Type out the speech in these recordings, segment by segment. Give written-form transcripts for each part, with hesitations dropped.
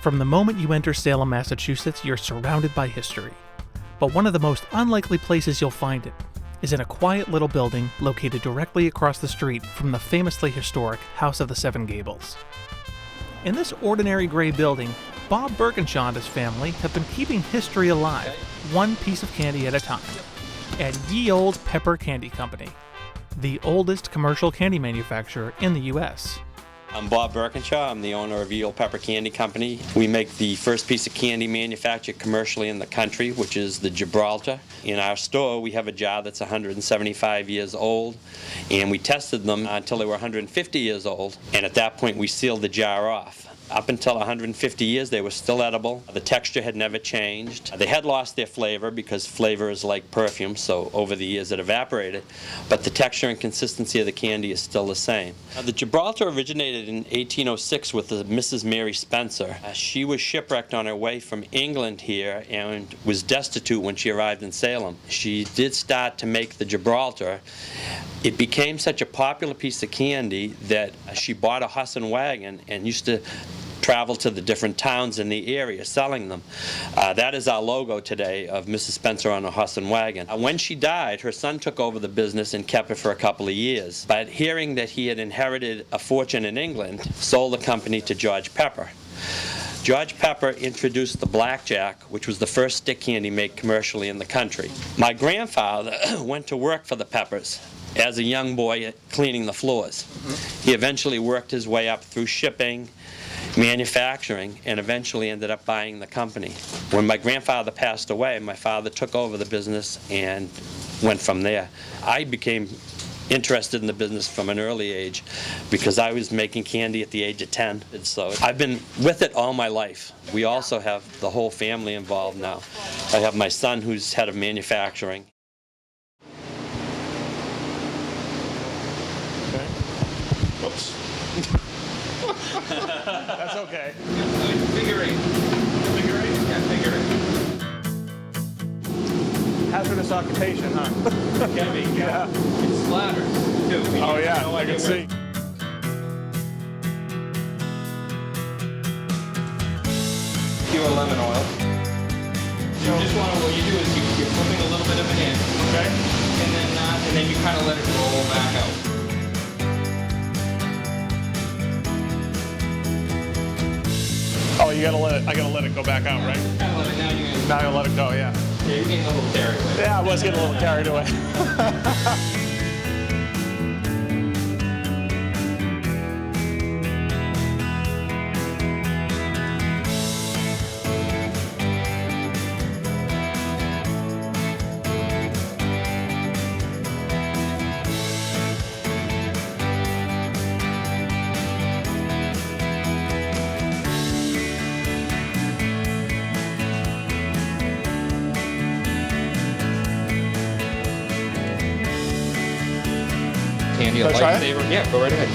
From the moment you enter Salem, Massachusetts, you're surrounded by history. But one of the most unlikely places you'll find it is in a quiet little building located directly across the street from the famously historic House of the Seven Gables. In this ordinary gray building, Bob Burkinshaw and his family have been keeping history alive, one piece of candy at a time, at Ye Olde Pepper Candy Company, the oldest commercial candy manufacturer in the U.S. I'm Bob Burkinshaw. I'm the owner of Ye Olde Pepper Candy Company. We make the first piece of candy manufactured commercially in the country, which is the Gibraltar. In our store, we have a jar that's 175 years old, and we tested them until they were 150 years old, and at that point we sealed the jar off. Up until 150 years, they were still edible. The texture had never changed. They had lost their flavor because flavor is like perfume, so over the years it evaporated. But the texture and consistency of the candy is still the same. The Gibraltar originated in 1806 with Mrs. Mary Spencer. She was shipwrecked on her way from England here and was destitute when she arrived in Salem. She did start to make the Gibraltar. It became such a popular piece of candy that she bought a horse and wagon and used to travel to the different towns in the area selling them. That is our logo today of Mrs. Spencer on a horse and wagon. When she died, her son took over the business and kept it for a couple of years. But hearing that he had inherited a fortune in England, sold the company to George Pepper. George Pepper introduced the blackjack, which was the first stick candy made commercially in the country. My grandfather went to work for the Peppers as a young boy cleaning the floors. He eventually worked his way up through shipping, manufacturing, and eventually ended up buying the company. When my grandfather passed away, my father took over the business and went from there. I became interested in the business from an early age because I was making candy at the age of 10. And so I've been with it all my life. We also have the whole family involved now. I have my son who's head of manufacturing. Okay. Whoops. That's okay. Figure eight. Figure eight? Yeah, figure eight. Hazardous occupation, huh? Can be, yeah. It splatters, too. Oh yeah, I can see. Pure lemon oil. You just want to, what you do is you're flipping a little bit of it in. Okay. And then you kind of let it roll back out. Oh, I gotta let it go back out, right? Kind of let it, Now I gotta let it go, yeah. you're getting a little carried away. Yeah, I was getting a little carried away. Candy, a Can I try it? lightsaber. Yeah, go right ahead.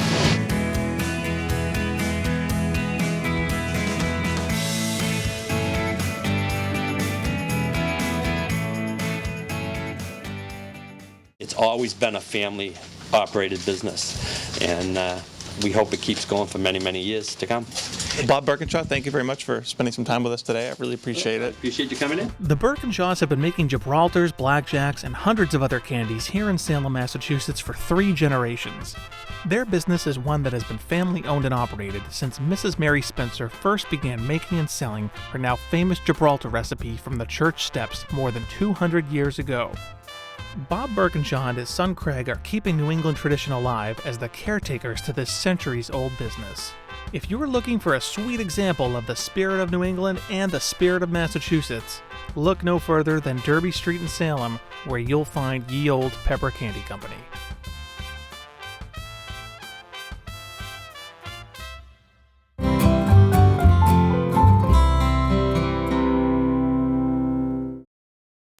It's always been a family-operated business, and we hope it keeps going for many, many years to come. Bob Burkinshaw, thank you very much for spending some time with us today. I really appreciate it. Appreciate you coming in. The Burkinshaws have been making Gibraltars, blackjacks, and hundreds of other candies here in Salem, Massachusetts for 3 generations. Their business is one that has been family-owned and operated since Mrs. Mary Spencer first began making and selling her now famous Gibraltar recipe from the church steps more than 200 years ago. Bob Burkinshaw and his son Craig are keeping New England tradition alive as the caretakers to this centuries-old business. If you're looking for a sweet example of the spirit of New England and the spirit of Massachusetts, look no further than Derby Street in Salem, where you'll find Ye Olde Pepper Candy Company.